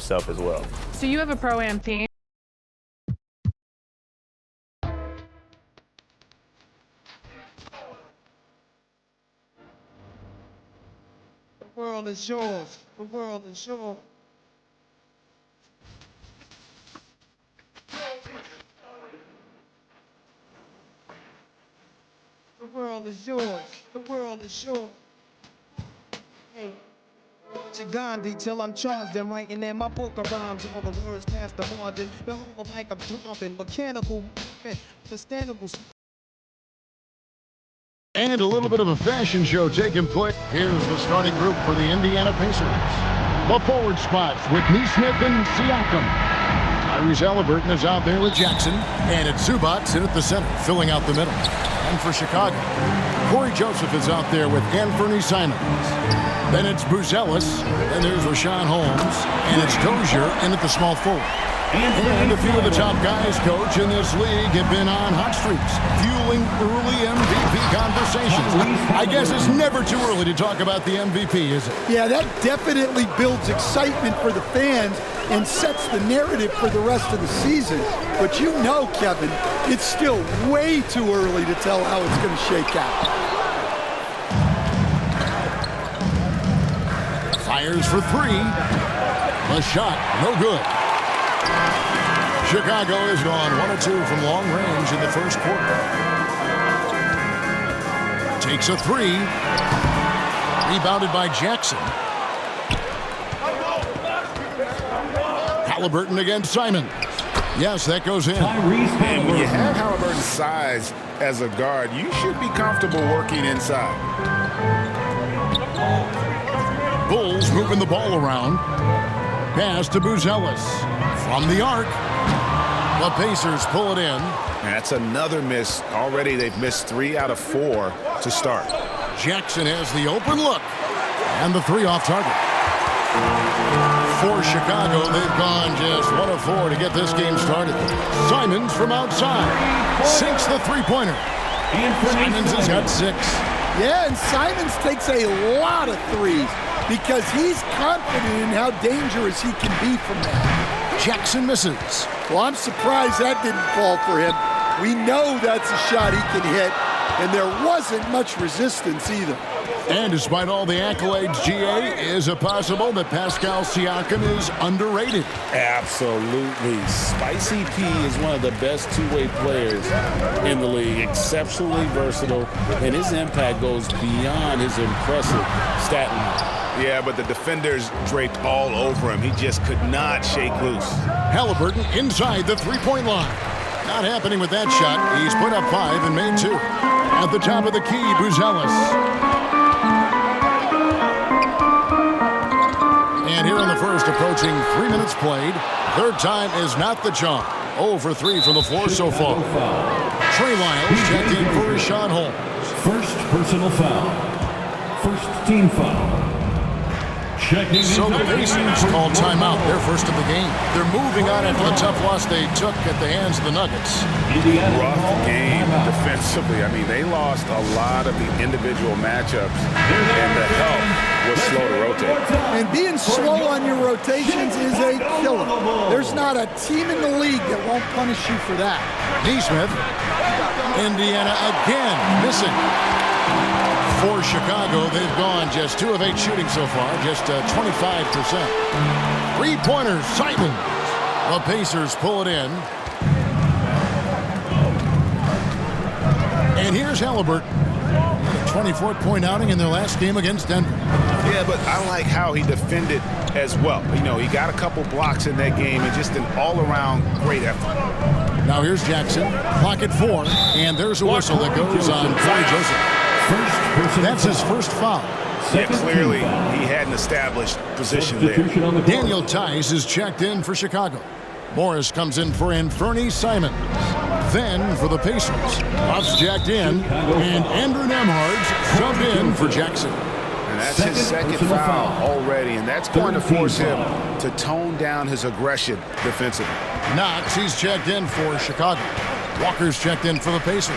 himself as well. So you have a pro-am team. The world is yours. The world is yours. The world is yours. The world is yours. Hey. To Gandhi till I'm charged and writing in my book of rhymes. All the words past the margin. Behold like I'm dropping mechanical, sustainable. And a little bit of a fashion show taking place. Here's the starting group for the Indiana Pacers. The forward spots with Neesmith and Siakam. Tyrese Halliburton is out there with Jackson. And it's Zubac in at the center, filling out the middle. And for Chicago, Corey Joseph is out there with Anthony Simons. Then it's Buzelis. Then there's Rashawn Holmes. And it's Dozier in at the small forward. And a few of the top guys, Coach, in this league have been on hot streaks, fueling early MVP conversations. I guess it's never too early to talk about the MVP, is it? Yeah, that definitely builds excitement for the fans and sets the narrative for the rest of the season. But you know, Kevin, it's still way too early to tell how it's going to shake out. Fires for three. The shot, no good. Chicago has gone 1 of 2 from long range in the first quarter. Takes a three. Rebounded by Jackson. Halliburton against Simon. Yes, that goes in. And when you have Halliburton's size as a guard, you should be comfortable working inside. Bulls moving the ball around. Pass to Buzelis. From the arc. The Pacers pull it in. And that's another miss. Already they've missed 3 out of 4 to start. Jackson has the open look. And the three off target. For Chicago, they've gone just 1 of 4 to get this game started. Simons from outside. Sinks the three-pointer. Simons has got 6. Yeah, and Simons takes a lot of threes because he's confident in how dangerous he can be from that. Jackson misses. Well, I'm surprised that didn't fall for him. We know that's a shot he can hit, and there wasn't much resistance either. And despite all the accolades, GA, is it possible that Pascal Siakam is underrated? Absolutely. Spicy P is one of the best two-way players in the league. Exceptionally versatile, and his impact goes beyond his impressive stat line. Yeah, but the defenders draped all over him. He just could not shake loose. Halliburton inside the three-point line. Not happening with that shot. He's put up 5 and made 2. At the top of the key, Buzelis. And here in the first, approaching 3 minutes played. Third time is not the charm. 0 for 3 from the floor so far. Trey Lyles checked in for Rashawn Holmes. First personal foul. First team foul. So the Pacers called timeout. They're first of the game. They're moving on after the tough loss they took at the hands of the Nuggets. Rough game defensively. I mean, they lost a lot of the individual matchups, and the help was slow to rotate. And being slow on your rotations is a killer. There's not a team in the league that won't punish you for that. Neesmith. Indiana again missing. For Chicago, they've gone just 2 of 8 shooting so far, just 25%. Three-pointers, Simons. The Pacers pull it in. And here's Halliburton. A 24-point outing in their last game against Denver. Yeah, but I like how he defended as well. You know, he got a couple blocks in that game and just an all-around great effort. Now here's Jackson. Clock at 4, and there's a whistle that goes on Corey Joseph. That's his first foul. Yeah, clearly he had an established position there. Daniel Tice is checked in for Chicago. Morris comes in for Anthony Simons. Then for the Pacers, Ruff's jacked in, and Andrew Nembhard subbed in for Jackson. And that's his second foul already, and that's going to force him to tone down his aggression defensively. Knox, he's checked in for Chicago. Walker's checked in for the Pacers.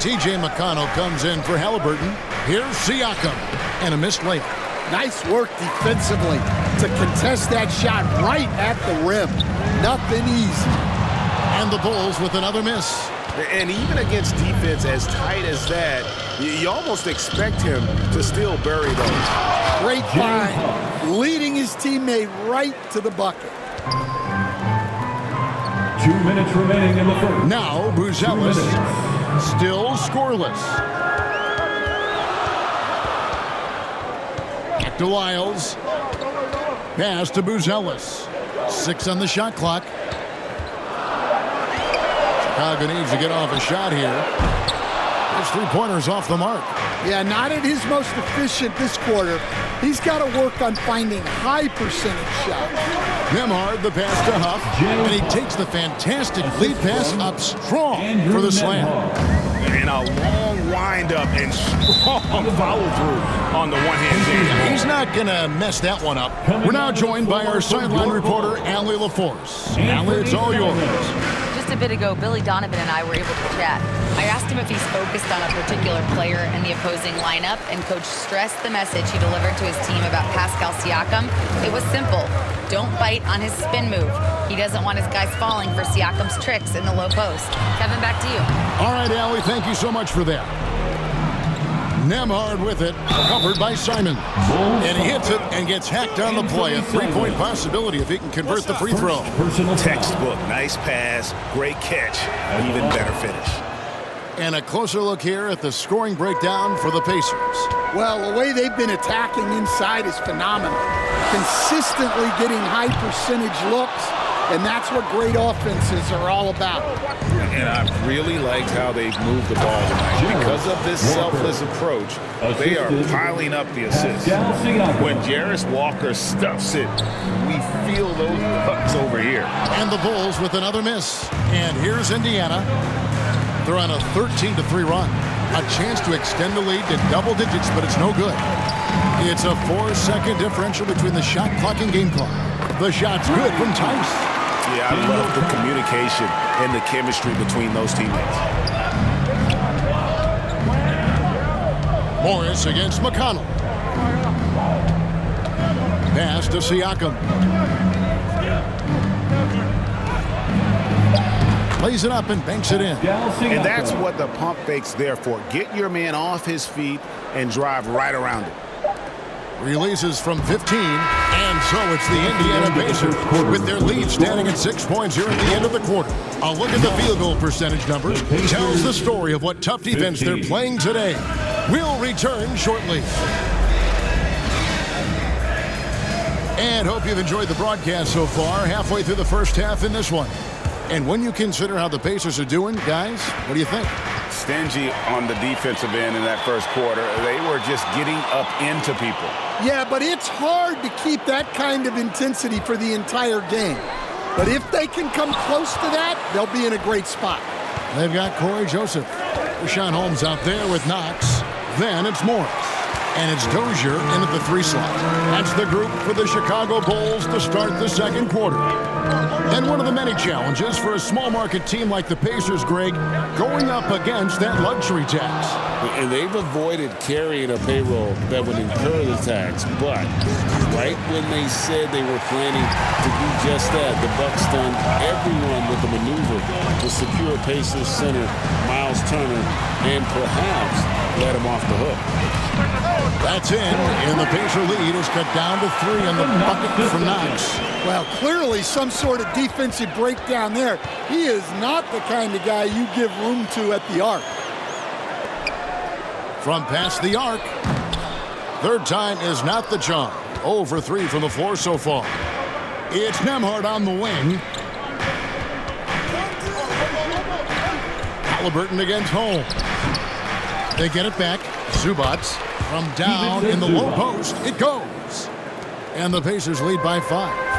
T.J. McConnell comes in for Halliburton. Here's Siakam, and a missed layup. Nice work defensively. to contest that shot right at the rim. Nothing easy. And the Bulls with another miss. And even against defense as tight as that, you almost expect him to still bury those. Great find, leading his teammate right to the bucket. 2 minutes remaining in the first. Now Buzelis still scoreless. Back to Lyles. Pass to Buzelis. 6 on the shot clock. Chicago needs to get off a shot here. His three-pointers off the mark. Yeah, not at his most efficient this quarter. He's got to work on finding high percentage shots. Nembhard the pass to Huff, and he takes the fantastic lead pass up strong for the slam. And a long wind-up and strong follow-through on the one-hand jam. He's not going to mess that one up. We're now joined by our sideline reporter, Allie LaForce. Allie, it's all yours. Just a bit ago, Billy Donovan and I were able to chat. I asked him if he's focused on a particular player in the opposing lineup, and Coach stressed the message he delivered to his team about Pascal Siakam. It was simple. Don't bite on his spin move. He doesn't want his guys falling for Siakam's tricks in the low post. Kevin, back to you. All right, Allie, thank you so much for that. Nembhard with it, covered by Simon. And he hits it and gets hacked on the play. A three-point possibility if he can convert the free throw. Textbook, nice pass, great catch, even better finish. And a closer look here at the scoring breakdown for the Pacers. Well, the way they've been attacking inside is phenomenal. Consistently getting high percentage looks, and that's what great offenses are all about. And I really liked how they've moved the ball tonight. Because of this selfless approach, they are piling up the assists. When Jarris Walker stuffs it, we feel those bucks over here. And the Bulls with another miss. And here's Indiana. They're on a 13-3 run. A chance to extend the lead to double digits, but it's no good. It's a 4-second differential between the shot clock and game clock. The shot's good from Tice. Yeah, I love the communication and the chemistry between those teammates. Morris against McConnell. Pass to Siakam. Plays it up and banks it in. And that's what the pump fake's there for. Get your man off his feet and drive right around it. Releases from 15, and so it's the Indiana Pacers with their lead standing at 6 points here at the end of the quarter. A look at the field goal percentage numbers tells the story of what tough defense they're playing today. We'll return shortly. And hope you've enjoyed the broadcast so far, halfway through the first half in this one. And when you consider how the Pacers are doing, guys, what do you think? Stingy on the defensive end in that first quarter. They were just getting up into people. Yeah, but it's hard to keep that kind of intensity for the entire game. But if they can come close to that, they'll be in a great spot. They've got Corey Joseph. Rashawn Holmes out there with Knox. Then it's Morris. And it's Dozier in at the 3 slot. That's the group for the Chicago Bulls to start the second quarter. And one of the many challenges for a small market team like the Pacers, Greg, going up against that luxury tax. And they've avoided carrying a payroll that would incur the tax. But right when they said they were planning to do just that, the Bucks stunned everyone with a maneuver to secure Pacers center Miles Turner and perhaps let him off the hook. That's in, and the Pacer lead is cut down to 3 on the bucket from Knox. Well, clearly some sort of defensive breakdown there. He is not the kind of guy you give room to at the arc. From past the arc, third time is not the charm. 0 for 3 from the floor so far. It's Nembhard on the wing. Halliburton against Holmes. They get it back. Zubats from down in the low post. It goes. And the Pacers lead by 5.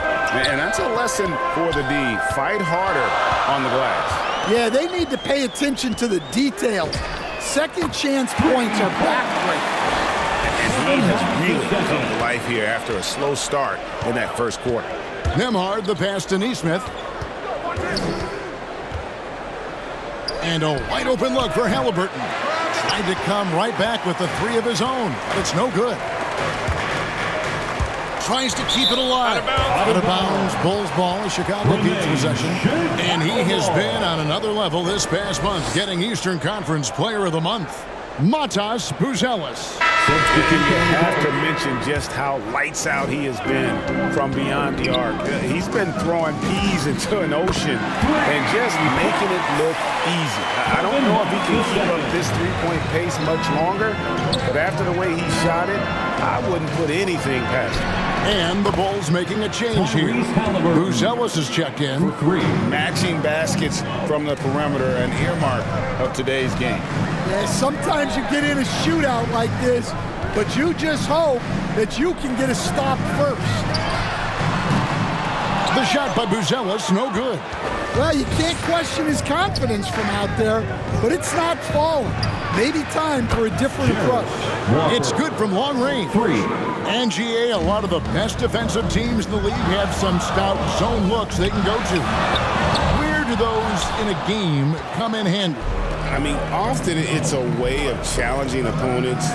And that's a lesson for the D. Fight harder on the glass. Yeah, they need to pay attention to the details. Second chance points are backbreaking. And he has really come to life here after a slow start in that first quarter. Nembhard, the pass to Nesmith. And a wide open look for Halliburton. Tried to come right back with the 3 of his own, but it's no good. tries to keep it alive. Out of bounds. Bulls ball as Chicago keeps possession. And he has been on another level this past month, getting Eastern Conference Player of the Month. Matas Buzelis. You have to mention just how lights out he has been from beyond the arc. He's been throwing peas into an ocean and just making it look easy. I don't know if he can keep up this three-point pace much longer, but after the way he shot it, I wouldn't put anything past him. And the Bulls making a change here. Buzelis is checked in. Matching baskets from the perimeter, an earmark of today's game. Yeah, sometimes you get in a shootout like this, but you just hope that you can get a stop first. The shot by Buzelis, no good. Well, you can't question his confidence from out there, but it's not falling. Maybe time for a different approach. It's good from long range. And GA, a lot of the best defensive teams in the league have some stout zone looks they can go to. Where do those in a game come in handy? I mean, often it's a way of challenging opponents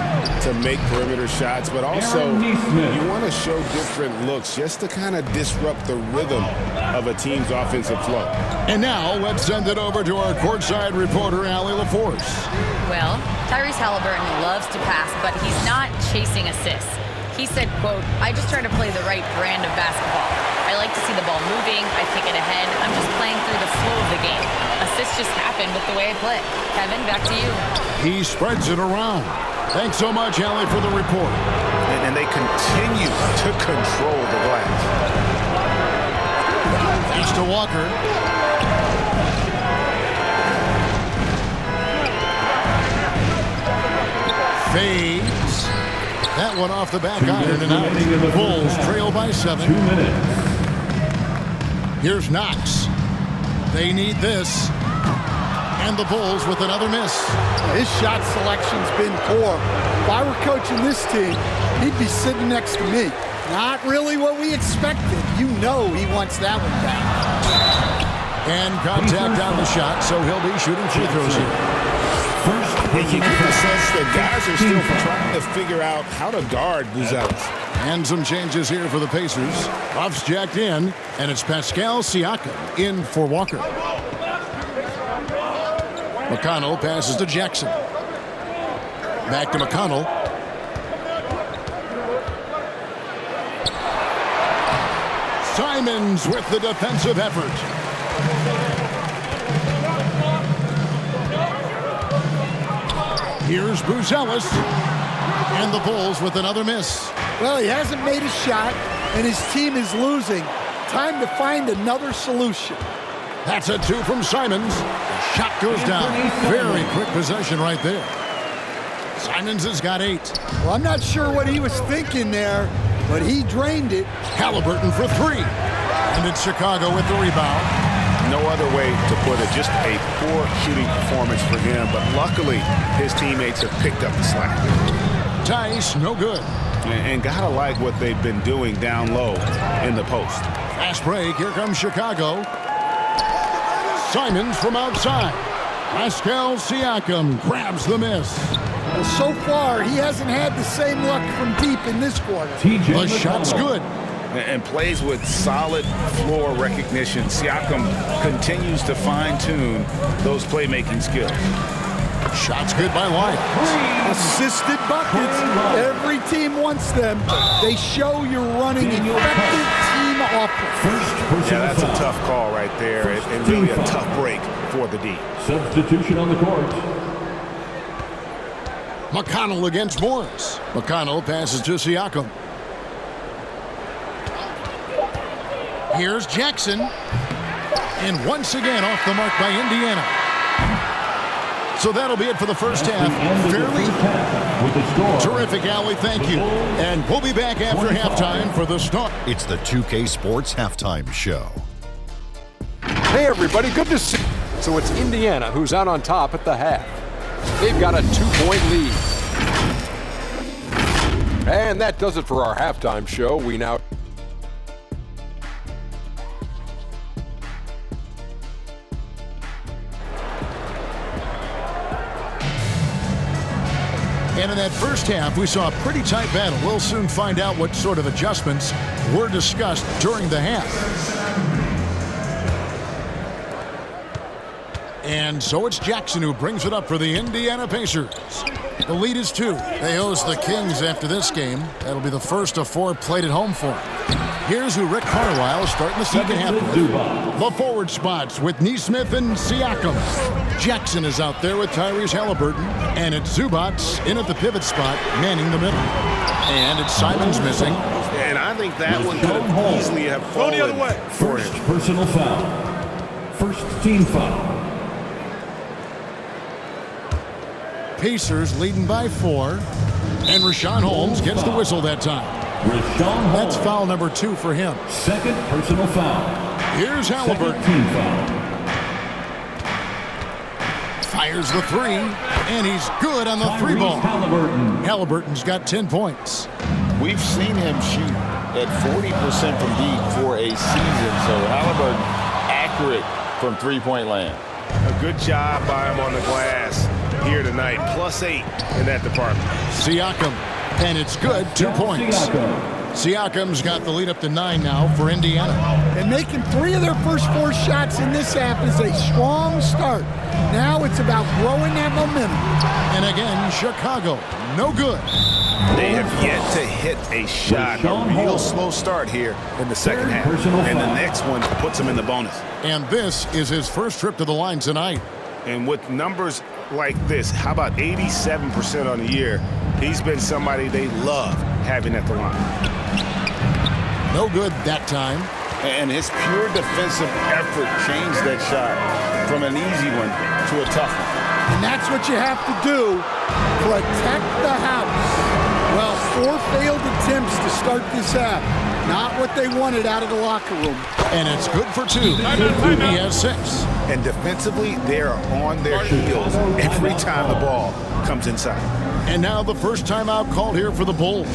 to make perimeter shots, but also you want to show different looks just to kind of disrupt the rhythm of a team's offensive flow. And now let's send it over to our courtside reporter, Allie LaForce. Well, Tyrese Halliburton loves to pass, but he's not chasing assists. He said, quote, "I just try to play the right brand of basketball. I like to see the ball moving. I kick it ahead. I'm just playing through the flow of the game. Assists just happen with the way I play." Kevin, back to you. He spreads it around. Thanks so much, Allie, for the report. And they continue to control the glass. East to Walker. Fades. That one off the back iron and out. The Bulls trail by 7. 2 minutes. Here's Knox. They need this. And the Bulls with another miss. His shot selection's been poor. If I were coaching this team, he'd be sitting next to me. Not really what we expected. You know he wants that one back. And contact on the shot, so he'll be shooting free throws here. And you get the sense that guys are still trying to figure out how to guard Buzelis. And some changes here for the Pacers. Buffs jacked in, and it's Pascal Siakam in for Walker. McConnell passes to Jackson. Back to McConnell. Simons with the defensive effort. Here's Buzelis. And the Bulls with another miss. Well, he hasn't made a shot, and his team is losing. Time to find another solution. That's a 2 from Simons. Shot goes down. Very quick possession right there. Simons has got 8. Well, I'm not sure what he was thinking there, but he drained it. Halliburton for 3. And it's Chicago with the rebound. No other way to put it. Just a poor shooting performance for him, but luckily his teammates have picked up the slack. Tice, no good. And gotta like what they've been doing down low in the post. Fast break. Here comes Chicago. Simons from outside. Pascal Siakam grabs the miss. Well, so far, he hasn't had the same luck from deep in this quarter. The shot's good. And plays with solid floor recognition. Siakam continues to fine-tune those playmaking skills. Shot's good by Lyons. Assisted buckets. Every team wants them. They show you're running effective team offense. Yeah, that's a tough call right there. And really a tough break for the D. Substitution on the court. McConnell against Morris. McConnell passes to Siakam. Here's Jackson. And once again off the mark by Indiana. So that'll be it for the first half. Fairly terrific, Allie. Thank you. And we'll be back after halftime for the start. It's the 2K Sports Halftime Show. Hey, everybody. Good to see you. So it's Indiana who's out on top at the half. They've got a 2-point lead. And that does it for our halftime show. We now... And in that first half, we saw a pretty tight battle. We'll soon find out what sort of adjustments were discussed during the half. And so it's Jackson who brings it up for the Indiana Pacers. The lead is 2. They host the Kings after this game. That'll be the first of 4 played at home for them. Here's who Rick Carlisle is starting the second half with. The forward spots with Neesmith and Siakam. Jackson is out there with Tyrese Halliburton. And it's Zubats in at the pivot spot, manning the middle. And it's Simons missing. And I think that one could have easily have fallen the other way for First him. personal foul. First team foul. Pacers leading by 4. And Rashawn Holmes gets the whistle that time. Rashawn Holmes. That's foul number 2 for him. Second personal foul. Here's Halliburton. Second team foul. Fires the 3, and he's good on the 3 ball. Halliburton's got 10 points. We've seen him shoot at 40% from deep for a season, so Halliburton accurate from three-point land. A good job by him on the glass here tonight. +8 in that department. Siakam, and it's good, 2 points. Siakam's got the lead up to 9 now for Indiana. And making 3 of their first 4 shots in this half is a strong start. Now it's about growing that momentum. And again, Chicago, no good. They have yet to hit a shot. A real slow start here in the second half. And the next one puts him in the bonus. And this is his first trip to the line tonight. And with numbers like this, how about 87% on the year? He's been somebody they love having at the line. No good that time. And his pure defensive effort changed that shot from an easy one to a tough one. And that's what you have to do. Protect the house. Well, 4 failed attempts to start this half. Not what they wanted out of the locker room. And it's good for 2. He has 6. And defensively, they are on their heels every time the ball comes inside. And now the first timeout called here for the Bulls.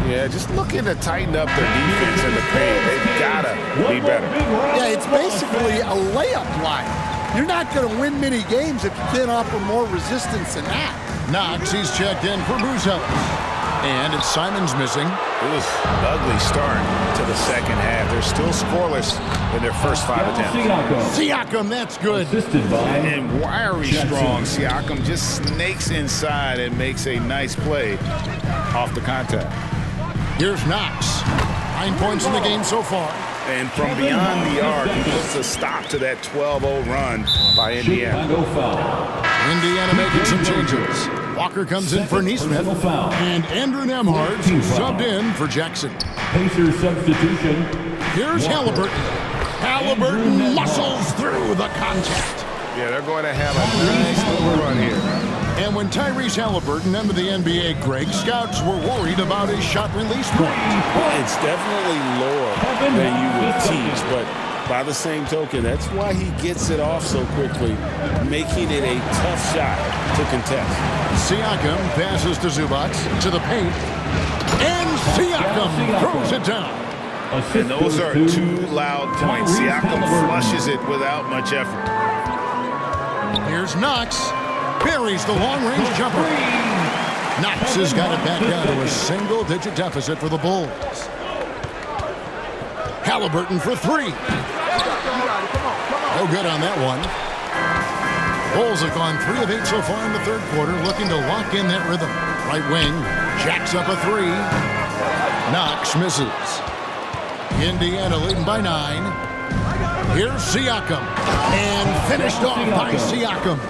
Yeah, just looking to tighten up their defense in the paint. They've got to be better. Yeah, it's basically a layup line. You're not going to win many games if you can't offer more resistance than that. Knox, he's checked in for Boozell. And it's Simons missing. It was an ugly start to the second half. They're still scoreless in their first 5 attempts. Siakam, that's good. And wiry strong. Siakam just snakes inside and makes a nice play off the contact. Here's Knox. 9 points in the game so far. And from beyond the arc, he puts a stop to that 12-0 run by Indiana. Indiana making some changes. Walker comes in for Neesmith. And Andrew Nembhard subbed in for Jackson. Pacers substitution. Here's Halliburton. Halliburton muscles through the contact. Yeah, they're going to have a nice little run here. And when Tyrese Halliburton entered the NBA, Greg, scouts were worried about his shot release rate. It's definitely lower than you would teach, but by the same token, that's why he gets it off so quickly, making it a tough shot to contest. Siakam passes to Zubats to the paint, and Siakam throws it down. And those are 2 loud points. Siakam flushes it without much effort. Here's Knox. Buries the long-range jumper. Knox has got it back down to a single-digit deficit for the Bulls. Halliburton for 3. No good on that one. Bulls have gone 3 of 8 so far in the third quarter, looking to lock in that rhythm. Right wing, jacks up a 3. Knox misses. Indiana leading by 9. Here's Siakam. And finished off by Siakam.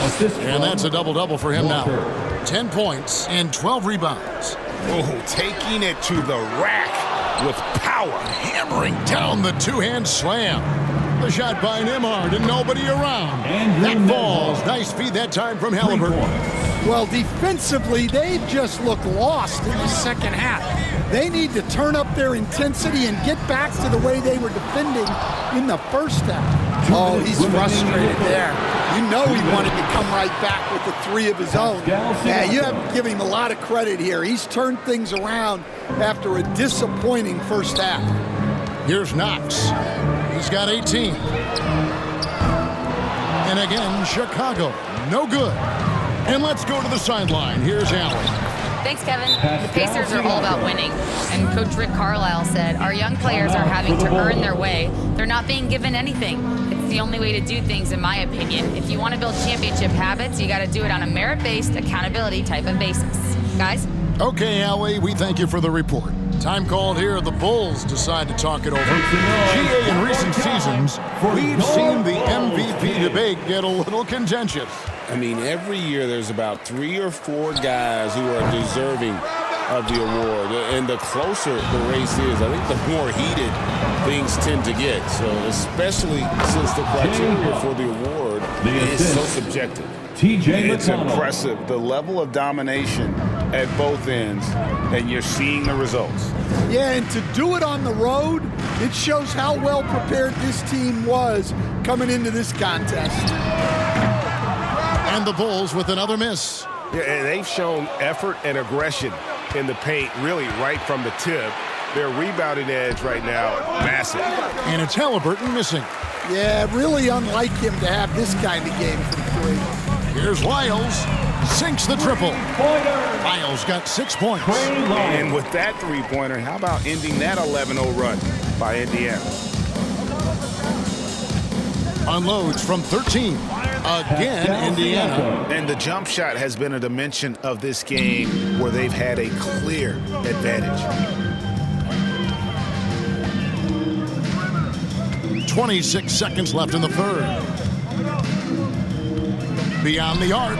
And that's a double-double for him now. 10 points and 12 rebounds. Oh, taking it to the rack with power. Hammering down the 2-hand slam. The shot by Nembhard and nobody around. That falls. Nice feed that time from Halliburton. Well, defensively, they've just looked lost in the second half. They need to turn up their intensity and get back to the way they were defending in the first half. Oh, he's frustrated there. You know he wanted to come right back with the 3 of his own. Yeah, you have to give him a lot of credit here. He's turned things around after a disappointing first half. Here's Knox. He's got 18. And again, Chicago, no good. And let's go to the sideline. Here's Allen. Thanks, Kevin. The Pacers are all about winning. And Coach Rick Carlisle said, our young players are having to earn their way. They're not being given anything. It's the only way to do things, in my opinion. If you want to build championship habits, you got to do it on a merit-based, accountability type of basis. Guys? Okay, Allie, we thank you for the report. Time called here. The Bulls decide to talk it over. GA, in recent seasons, we've seen the MVP debate get a little contentious. I mean, every year there's about 3 or 4 guys who are deserving of the award. And the closer the race is, I think the more heated things tend to get. So especially since the criteria for the award is so subjective. It's impressive, the level of domination at both ends, and you're seeing the results. Yeah, and to do it on the road, it shows how well prepared this team was coming into this contest. And the Bulls with another miss. Yeah, and they've shown effort and aggression in the paint, really right from the tip. Their rebounding edge right now, massive. And it's Halliburton missing. Yeah, really unlike him to have this kind of game from three. Here's Lyles. Sinks the triple. Lyles got 6 points. And with that three-pointer, how about ending that 11-0 run by Indiana? Unloads from 13. Again, Indiana. And the jump shot has been a dimension of this game where they've had a clear advantage. 26 seconds left in the third. Beyond the arc.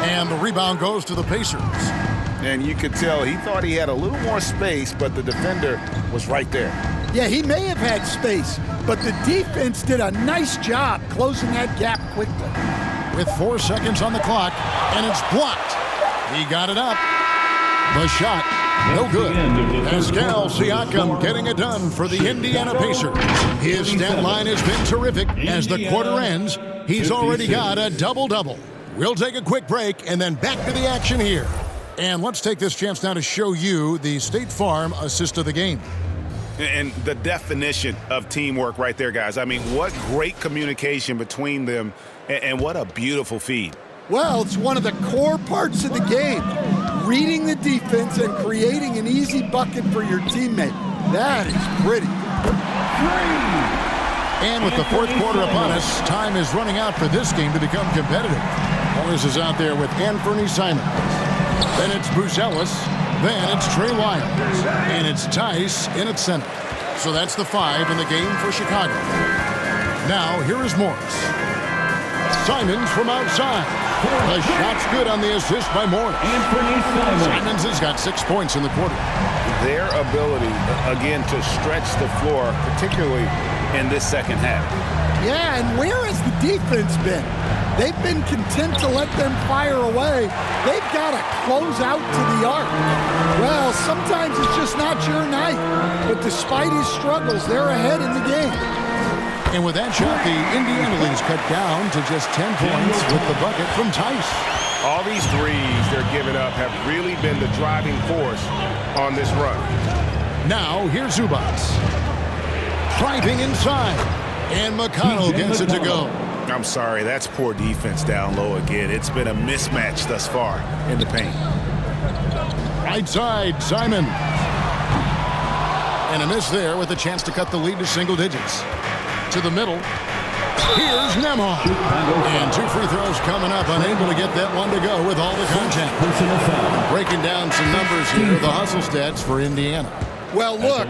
And the rebound goes to the Pacers. And you could tell he thought he had a little more space, but the defender was right there. Yeah, he may have had space, but the defense did a nice job closing that gap quickly. With 4 seconds on the clock, and it's blocked. He got it up. The shot, no good. Pascal Siakam getting it done for the Indiana Pacers. His stat line has been terrific. As the quarter ends, he's already got a double-double. We'll take a quick break and then back to the action here. And let's take this chance now to show you the State Farm assist of the game. And the definition of teamwork right there, guys. I mean, what great communication between them, and what a beautiful feed. Well, it's one of the core parts of the game. Reading the defense and creating an easy bucket for your teammate. That is pretty. And with the fourth quarter upon us, time is running out for this game to become competitive. Morris is out there with Anthony Simons. Then it's Bruce Ellis. Then it's Trey Lyles. And it's Tice in at center. So that's the 5 in the game for Chicago. Now, here is Morris. Simons from outside. The shot's good on the assist by Morris. Simons has got 6 points in the quarter. Their ability, again, to stretch the floor, particularly in this second half. Yeah, and where has the defense been? They've been content to let them fire away. They've got to close out to the arc. Well, sometimes it's just not your night. But despite his struggles, they're ahead in the game. And with that shot, the Indiana lead is cut down to just 10 points with the bucket from Tice. All these threes they're giving up have really been the driving force on this run. Now, here's Zubats. Driving inside. And McConnell gets it to go. I'm sorry, that's poor defense down low again. It's been a mismatch thus far in the paint. Right side, Simon. And a miss there with a chance to cut the lead to single digits. To the middle. Here's Nembhard. And 2 free throws coming up. Unable to get that one to go with all the contact. Breaking down some numbers here. The hustle stats for Indiana. Well, look,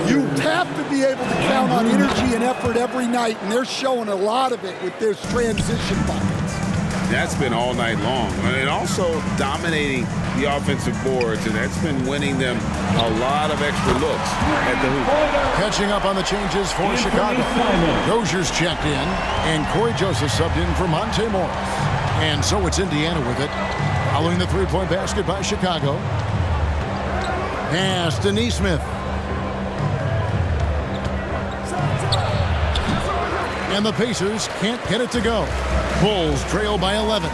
you have to be able to count on energy and effort every night, and they're showing a lot of it with their transition buckets. That's been all night long. And also dominating the offensive boards, and that's been winning them a lot of extra looks at the hoop. Catching up on the changes for Chicago. Rozier's checked in, and Corey Joseph subbed in for Monte Morris. And so it's Indiana with it. Following the three-point basket by Chicago. Pass to Nesmith. And the Pacers can't get it to go. Bulls trail by 11.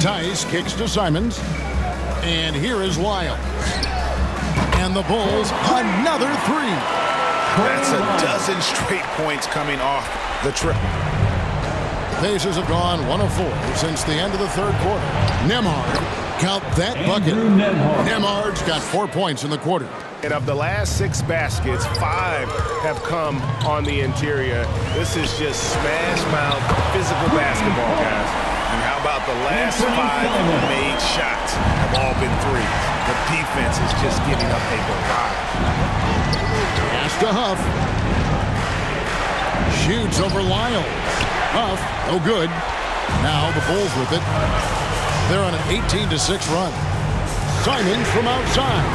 Tice kicks to Simons. And here is Lyles. And the Bulls, another 3. That's a dozen straight points coming off the triple. Pacers have gone 1 of 4 since the end of the third quarter. Nembhard, count that bucket. Nembhard's got 4 points in the quarter. And of the last 6 baskets, 5 have come on the interior. This is just smash mouth physical basketball, guys. And how about the last 5 made shots have all been threes. The defense is just giving up a barrage. Pass to Huff. Shoots over Lyles. Huff, no good. Now the Bulls with it. They're on an 18-6 run. Simons from outside.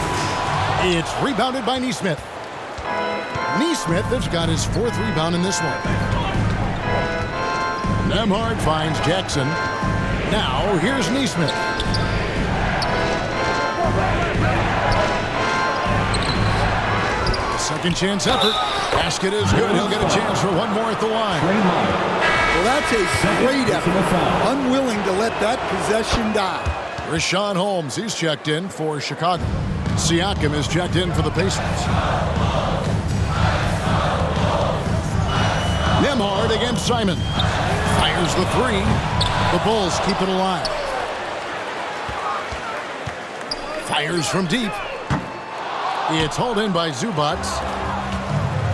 It's rebounded by Nesmith. Nesmith has got his 4th rebound in this one. Nembhard finds Jackson. Now here's Nesmith. Second chance effort. Basket is good. He'll get a chance for one more at the line. Well, that's a great effort. Unwilling to let that possession die. Richaun Holmes, he's checked in for Chicago. Siakam is checked in for the Pacers. Nembhard against Simon. Fires the 3. The Bulls keep it alive. Fires from deep. It's hauled in by Zubac.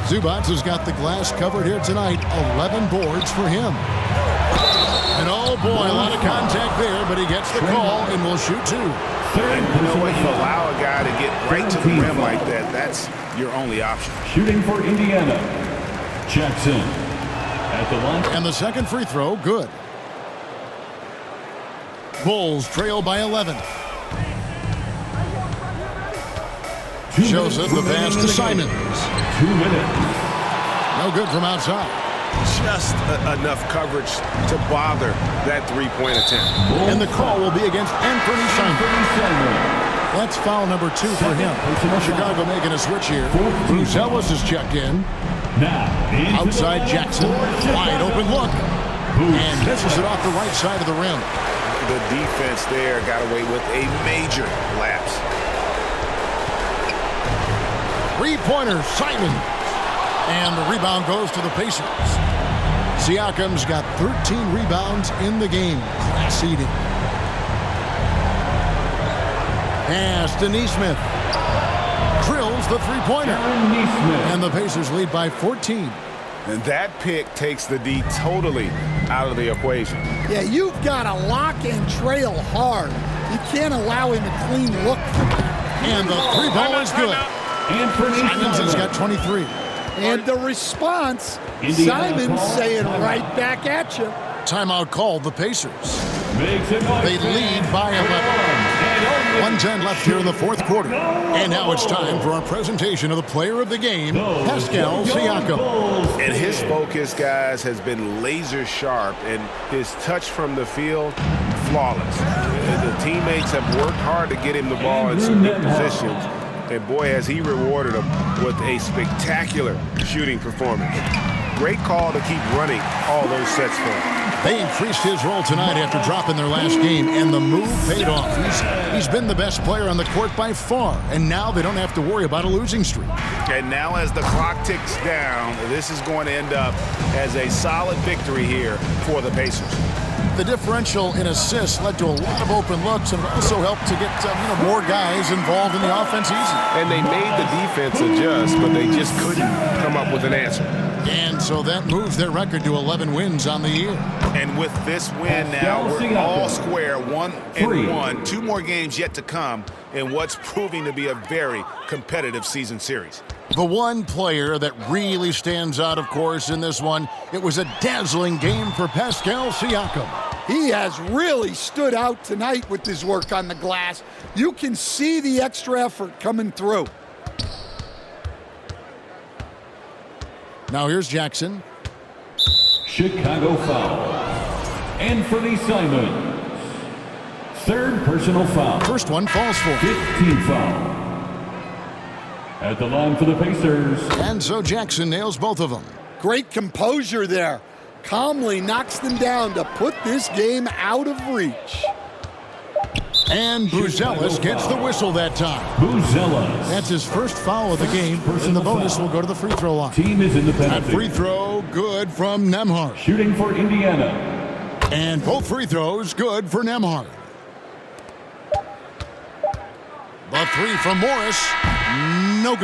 Zubac has got the glass covered here tonight. 11 boards for him. And oh boy, a lot of contact there, but he gets the call and will shoot 2. And you know what? You allow a guy to get right to the rim like that. That's your only option. Shooting for Indiana, Jackson. At the line. And the second free throw, good. Bulls trail by 11. Shows it the pass to Simons. 2 minutes. No good from outside. Just enough coverage to bother that 3-point attempt. And the call will be against Anthony Simons. That's foul number 2 for him. Chicago making a switch here. Bruce Ellis is checked in. Now, outside Jackson. Wide open look. And misses it off the right side of the rim. The defense there got away with a major lapse. 3-pointer, Simon. And the rebound goes to the Pacers. Siakam's got 13 rebounds in the game. Class-leading. Pass to Nesmith. Drills the 3-pointer. And the Pacers lead by 14. And that pick takes the D totally out of the equation. Yeah, you've got to lock and trail hard. You can't allow him a clean look from that. And the 3-ball is good. Simons has got 23. And the response, Simons saying right back at you. Timeout called the Pacers. They lead by 11. 1:10 left here in the fourth quarter. And now it's time for our presentation of the player of the game, Pascal Siakam. And his focus, guys, has been laser sharp, and his touch from the field, flawless. The teammates have worked hard to get him the ball in some good positions. And boy, has he rewarded them with a spectacular shooting performance. Great call to keep running all those sets for him. They increased his role tonight after dropping their last game, and the move paid off. He's been the best player on the court by far, and now they don't have to worry about a losing streak. And now as the clock ticks down, this is going to end up as a solid victory here for the Pacers. The differential in assists led to a lot of open looks, and it also helped to get more guys involved in the offense easy. And they made the defense adjust, but they just couldn't come up with an answer. And so that moves their record to 11 wins on the year. And with this win now, we're all square, 1-1. 2 more games yet to come in what's proving to be a very competitive season series. The one player that really stands out, of course, in this one, it was a dazzling game for Pascal Siakam. He has really stood out tonight with his work on the glass. You can see the extra effort coming through. Now here's Jackson. Chicago foul. Anthony Simons. Third personal foul. First one falls for him. 15 foul. At the line for the Pacers. And so Jackson nails both of them. Great composure there. Calmly knocks them down to put this game out of reach. And Buzelis gets the whistle that time. Buzelis. That's his first foul of the game, and the bonus will go to the free throw line. Team is in the penalty. That free throw good from Nembhard. Shooting for Indiana, And both free throws good for Nembhard. The three from Morris, no good.